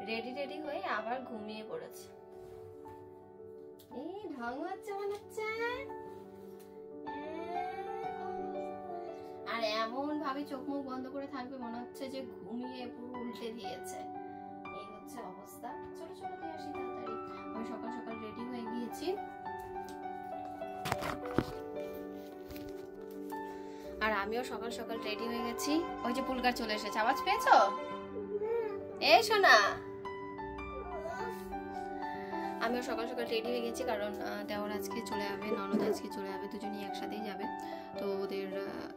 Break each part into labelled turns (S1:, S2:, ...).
S1: Ready ready হয়ে আবার ঘুমিয়ে পড়েছে। এই ঢং হচ্ছে মনে হচ্ছে, আর এমন ভাবে চোখ মুখ বন্ধ করে থাকবে মনে হচ্ছে যে ঘুমিয়ে পুরো উল্টে দিয়েছে। এই হচ্ছে অবস্থা। চলো চলো দিয়ে আসি তাড়াতাড়ি। আমি সকাল সকাল রেডি হয়ে গিয়েছি, আর আমিও সকাল সকাল রেডি হয়ে গেছি। ওই যে পুলকার চলে এসেছে, আওয়াজ পেয়েছো? এই শোনা, আমিও সকাল সকাল রেডি হয়ে গেছি, কারণ দেওর আজকে চলে যাবে, ননদ আজকে চলে যাবে, দুজনেই একসাথেই যাবে। তো ওদের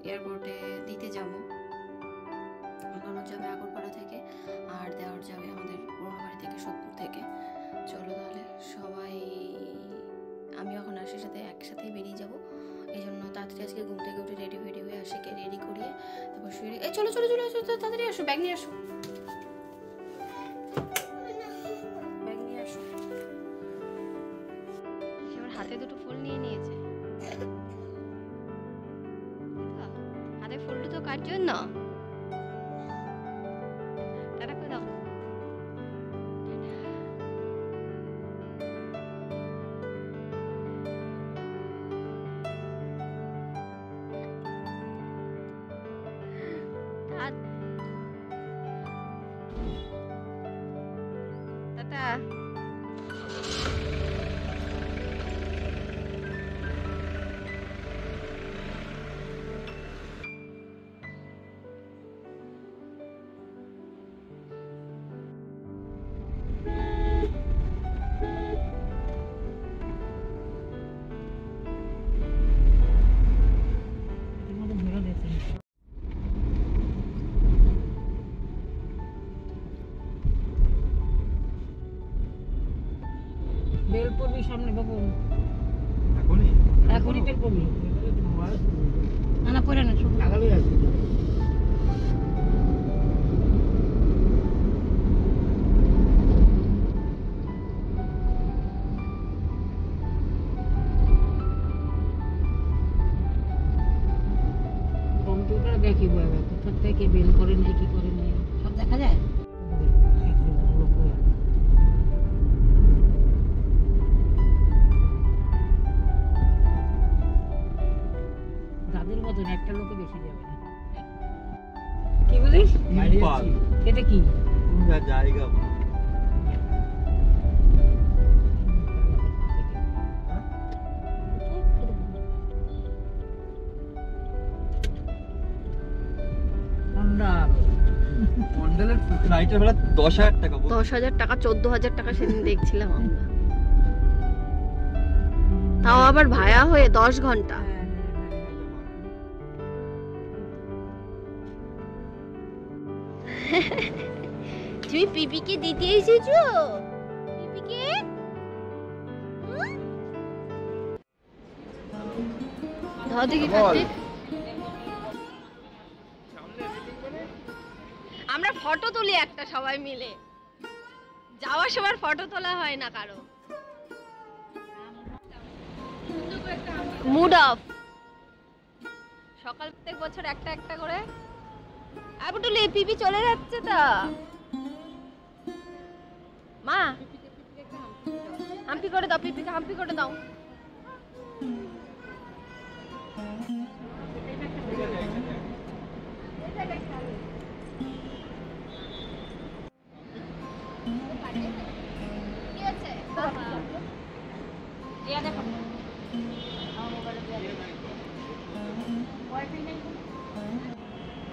S1: এয়ারপোর্টে দিতে যাব। ননদ যাবে আগরপাড়া থেকে, আর দেওর যাবে আমাদের পুরোনো বাড়ি থেকে, সোদপুর থেকে। চলো তাহলে সবাই, আমি এখন আশির সাথে একসাথেই বেরিয়ে যাব। এই জন্য তাড়াতাড়ি আজকে ঘুম থেকে উঠে রেডি ফেডি হয়ে আশিকে রেডি করিয়ে তারপর শুয়ে, এই চলো চলো চলে আসো, তাড়াতাড়ি আসো, ব্যাগ নিয়ে আসো, ব্যাগ নিয়ে আসো। হাতে দুটো ফুল নিয়ে নিয়েছে, হাতে ফুল দুটো কার জন্য? টাটা করে দাও। টাটা।
S2: বেল পড়বি সামনে বাবু,
S3: এখনই
S2: বেল পড়বি না, না পড়ে না, সব লাগালেই আছে। কম্পিউটার দেখিব এবার কোথা থেকে বেল করে নেয়, কি করে নেয় সব দেখা যায়। একটা লোকে বেশি যাবে না। কি বলিস? এটা কি
S3: জায়গা? মন্ডলের ফ্লাইটের ভাড়া 10,000 টাকা।
S1: 10,000 টাকা, 14,000 টাকা সেদিন দেখছিলাম আমরা, তাও আবার ভায়া হয়ে 10 ঘন্টা। তুমি পিপিকে দিতে এসেছো? পিপিকে দাও দেখি কার্তিক। আমরা ফটো তুলি একটা সবাই মিলে, যাওয়ার সময় ফটো তোলা হয় না কারো। Mood off. সকাল প্রত্যেক বছর একটা একটা করে। আবুটুলি পিপি চলে যাচ্ছে তো মা, হাম্পি করে দাও, পিপিকে হাম্পি করে দাও।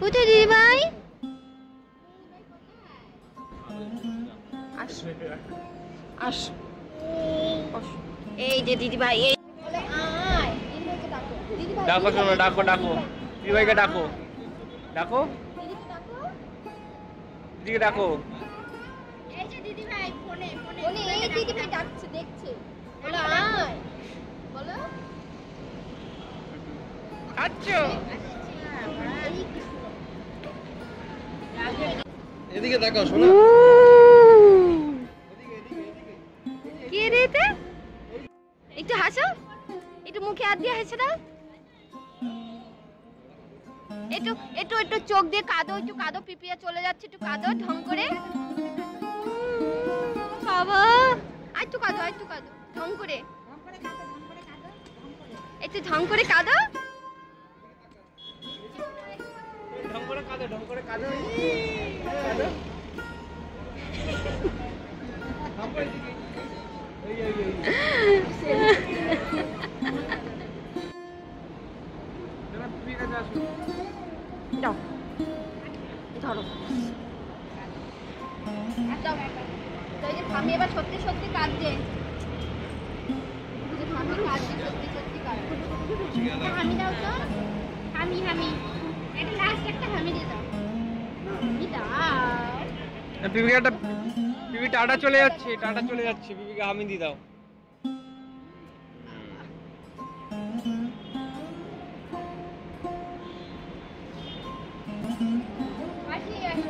S1: কোথায় দিদি ভাই? এই যে দিদি ভাই, এই
S3: ডাকো শোনো, ডাকো ডাকো দিদি ভাইকে, ডাকো ডাকো দিদিকে ডাকো।
S1: এই যে দিদি ভাই ফোনে ফোনে এই দিদি ভাই ডাকছে, দেখছে, বলো আয়, বলো
S3: আচ্ছা এদিকে দেখো শোনো।
S1: কে রে এটা? একটু হাসো, একটু মুখে হাত দিয়ে হেসে দাও, একটু একটু একটু চোখ দিয়ে কাঁদো, একটু কাঁদো, পিপিয়া চলে যাচ্ছে, একটু কাঁদো ঢং করে। বাবা একটু কাঁদো ঢং করে একটু ঢং করে কাঁদো।
S3: ঢং করে কাঁদো
S1: যাও ধরো তো এই যে আমি এবার সত্যি সত্যি কাঁদছে, আমি কাঁদছি সত্যি সত্যি কাঁদছে। হামি দাও তো, হামি এটা লাস্ট একটা হামি দিয়ে দাও, হামি দাও।
S3: পিপি টাটা চলে যাচ্ছে পিপিকে হামি দিয়ে দাও।
S1: আসি আসি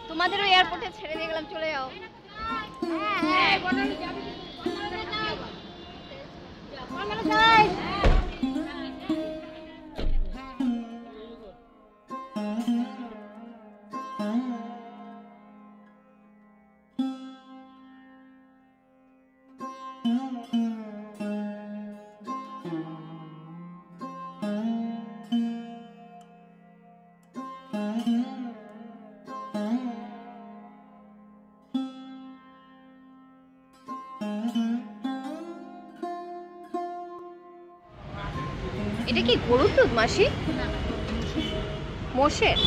S1: তোমাদেরও এয়ারপোর্টে ছেড়ে দিয়ে গেলাম, চলে যাও। এটা কি গরুর দুধ মাসি? মোষের?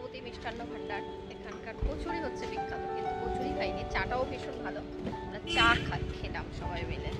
S1: ভগবতী মিষ্টান্ন ভান্ডার, এখানকার কচুরি হচ্ছে বিখ্যাত, কিন্তু কচুরি খাইনি, চাটাও ভীষণ ভালো। আমরা চা খেলাম সবাই মিলে।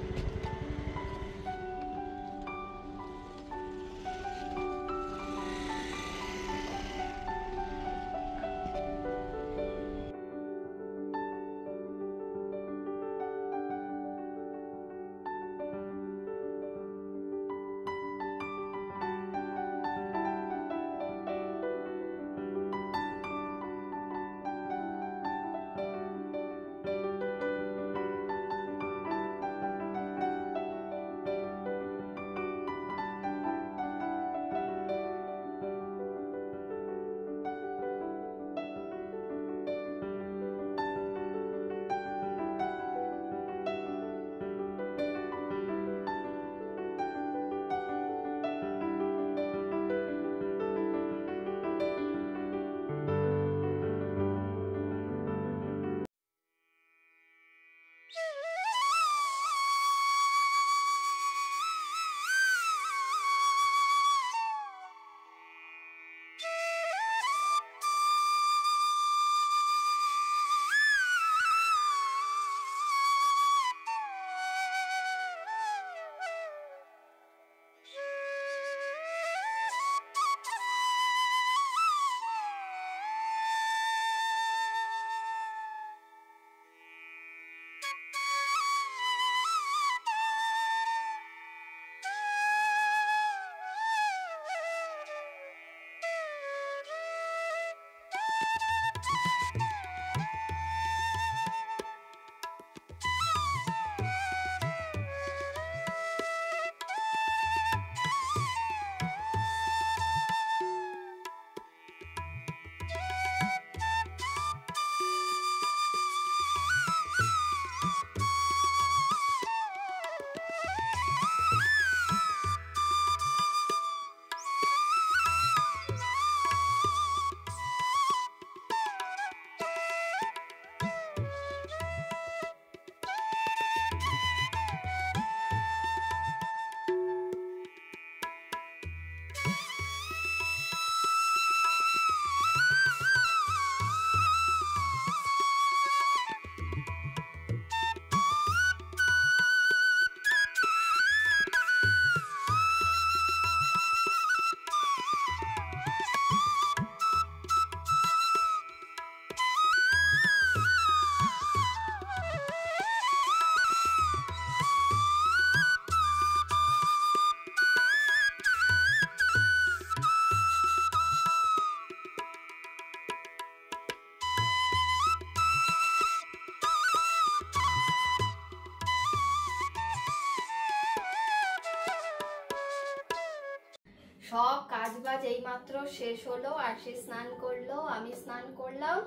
S1: সব কাজ বাজ এইমাত্র শেষ হলো, আর সে স্নান করলো, আমি স্নান করলাম।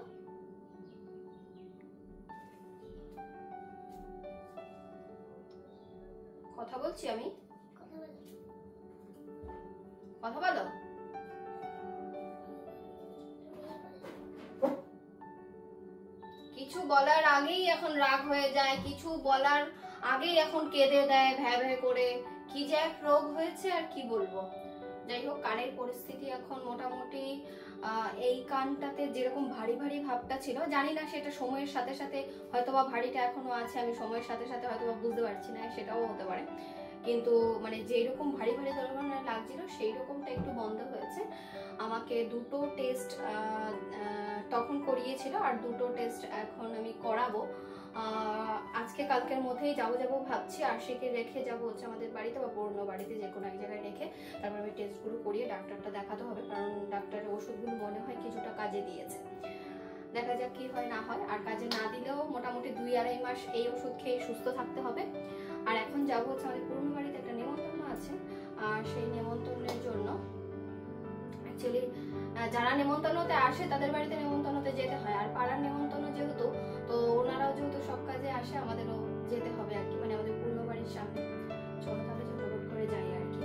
S1: কথা বলছি আমি, কথা বলো। কিছু বলার আগেই এখন রাগ হয়ে যায়, কিছু বলার আগেই এখন কেঁদে দেয় ভ্যা ভ্যা করে। কি যে এক রোগ হয়েছে আর কি বলবো। যাই হোক, কানের পরিস্থিতি এখন মোটামুটি এই কানটাতে যেরকম ভারী ভারী ভাবটা ছিল, জানি না সেটা সময়ের সাথে সাথে হয়তোবা ভারীটা এখনো আছে, আমি সময়ের সাথে সাথে হয়তোবা বুঝতে পারছি না, সেটাও হতে পারে। কিন্তু মানে যেরকম ভারী ভারী ধরনের লাগছিল সেই রকমটা একটু বন্ধ হয়েছে। আমাকে দুটো টেস্ট তখন করিয়েছিল, আর দুটো টেস্ট এখন আমি করাবো। আজকে কালকের মধ্যেই যাবো ভাবছি। আশিকে রেখে যাবো হচ্ছে আমাদের বাড়িতে বা পুরনো বাড়িতে, যে কোনো এক জায়গায় রেখে তারপর আমি টেস্টগুলো করিয়ে ডাক্তারটা দেখাতে হবে, কারণ ডাক্তারের ওষুধগুলো মনে হয় কিছুটা কাজে দিয়েছে। দেখা যাক কি হয় না হয়। আর কাজে না দিলেও মোটামুটি 2-2.5 মাস এই ওষুধ খেয়ে সুস্থ থাকতে হবে। আর এখন যাবো হচ্ছে আমাদের পুরনো বাড়িতে, একটা নেমন্তন্ন আছে, আর সেই নেমন্তন্নের জন্য অ্যাকচুয়ালি যারা নেমন্তন্নতে আসে তাদের বাড়িতে নেমন্তন্নতে যেতে হয়, আর পাড়ার নেমন্তন্ন যেহেতু, তো ওনারাও যেহেতু সব কাজে আসে, আমাদেরও যেতে হবে আর কি, মানে আমাদের পুরনো বাড়ির সামনে। চলো তাহলে ঝটপট করে যাই আর কি।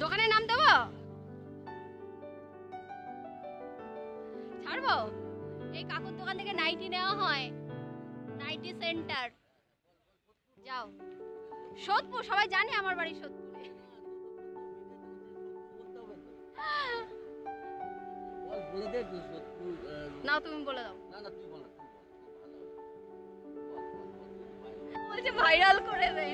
S1: দোকানের নাম দেবো, ছাড়বো। এই কাকুর দোকান থেকে নাইটি নেওয়া হয়, নাইটি সেন্টার। যাও, সোদপুর, সবাই জানে আমার বাড়ি সোদপুরে। না তুমি বলে দাও। বলছে ভাইরাল করে দে।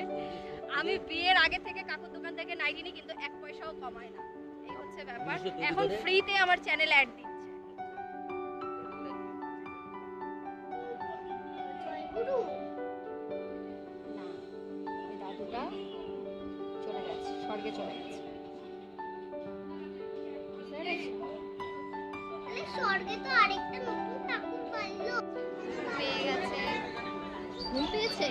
S1: আমি বিয়ের আগে থেকে কাকুর দোকান থেকে নাইটি নিই, কিন্তু 1 পয়সাও কমায় না, এই হচ্ছে ব্যাপার। এখন ফ্রিতে আমার চ্যানেল অ্যাড দিচ্ছে। না, ওই দাদুটা চলে গেছে, স্বর্গে চলে গেছে।
S4: স্বর্গে তো আরেকটা নতুন ঠাকুর পাইলো,
S1: পেয়ে গেছে, ঘুম পেয়েছে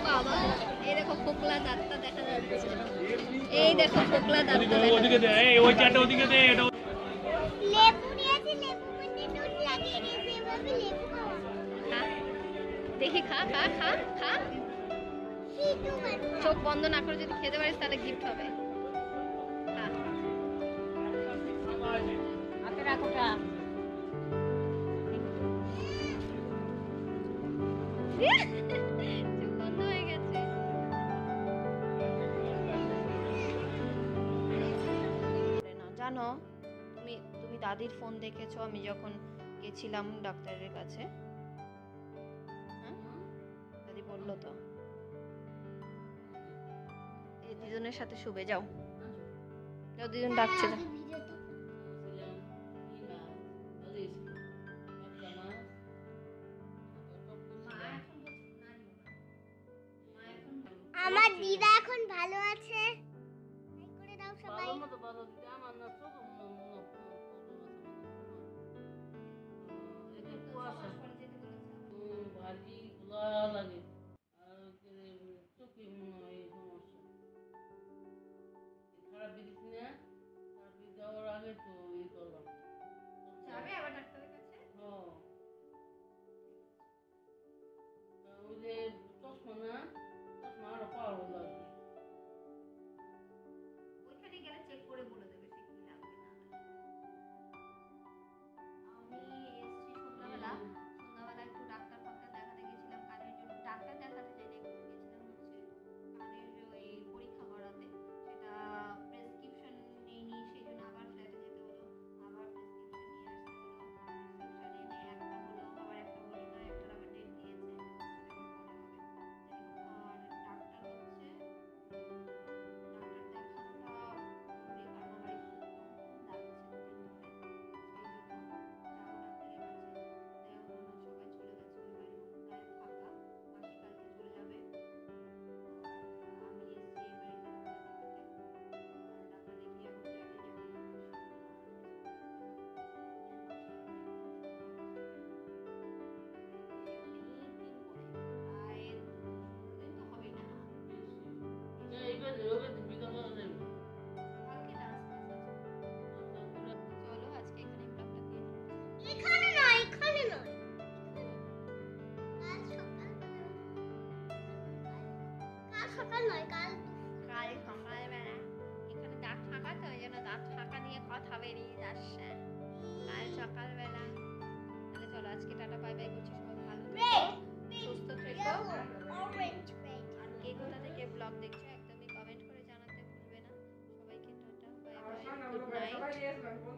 S1: বাবা। এই দেখো ফোকলা দাঁতটা দেখা যাচ্ছে, এই দেখো ফোকলা দাঁতটা
S3: ওদিকে দে, এই ওই চারটা ওদিকে দে। এটা
S4: লেবু নিয়েছি, লেবু মধ্যে দুধ লাগিয়ে গেছে, এভাবে লেবু খাওয়া।
S1: খা, দেখি খা খা খা খা।
S4: সিটু বাট
S1: চোখ বন্ধ না করে যদি খেতে পারিস তাহলে গিফট হবে। খা।
S2: হাতে রাখোটা।
S1: চোখ বন্ধ হয়ে গেছে। জানো তুমি দাদির ফোন দেখেছো আমি যখন গেছিলাম ডাক্তারের কাছে? ধরলো তো। এই দুজনের সাথে শুবে যাও, যাও দুজন ডাকছে যাও।
S4: আমার দিদা এখন ভালো আছে। এই করে দাও সবাই।
S1: যাবে আবার ডাক্তারের কাছে? ওইখানে গেলে চেক করে বলে দেবে সে কি লাগবে না লাগবে। আমি এসছি সন্ধ্যাবেলা একটু ডাক্তার দেখাতে গেছিলাম কানের জন্য। ডাক্তার দেখাতে যাইনি, একটু গেছিলাম হচ্ছে কানের ওই পরীক্ষা করাতে। সেটা প্রেসক্রিপশন নেইনি, সেই জন্য আবার ফ্ল্যাটে যেতে হলো, আবার প্রেসক্রিপশন নিয়ে আসতে হলো। প্রেসক্রিপশন এনে একটা হলো, আবার একটা হলো না, একটার আবার ডেট দিয়েছে, সেটা আবার পরে হবে। যাই হোক, আর ডাক্তার হচ্ছে ডাক্তার দেখানোটা জরুরি, কারণ আমার একটু কম লাগছে দুদিন ধরে, সেই জন্য যাবো ডাক্তারের কাছে। দেখো সবাই চলে গেছে, ওই বাড়ি প্রায় ফাঁকা। মাসি কালকে চলে যাবে, আর আমি এসছি এই বাড়িতে ডাক্তার দেখাতে। ডাক্তার দেখিয়ে এখন ফ্ল্যাটে যাবো। অনেকদিন পরে, প্রায় 15 দিন তো হবেই না। কালকে ডান্স ক্লাস আছে। চলো আজকে এখানে ব্লগটা দিয়ে দিই।
S4: এখানে নয়, এখানে নয়। কাল সকাল নয়, কাল
S1: সকালবেলা এখানে দাঁত ফাঁকা, তো ওই জন্য দাঁত ফাঁকা নিয়ে কথা বেরিয়ে যাচ্ছে। কাল সকালবেলা। তাহলে চলো আজকে টাটা বাই বাই করছি, সবাই ভালো থেকো, সুস্থ থেকো।
S4: Orange red.
S1: আর কে কোথা থেকে ব্লগ দেখছো একদমই কমেন্ট করে জানাতে ভুলবে না। সবাইকে tata bye bye, good night.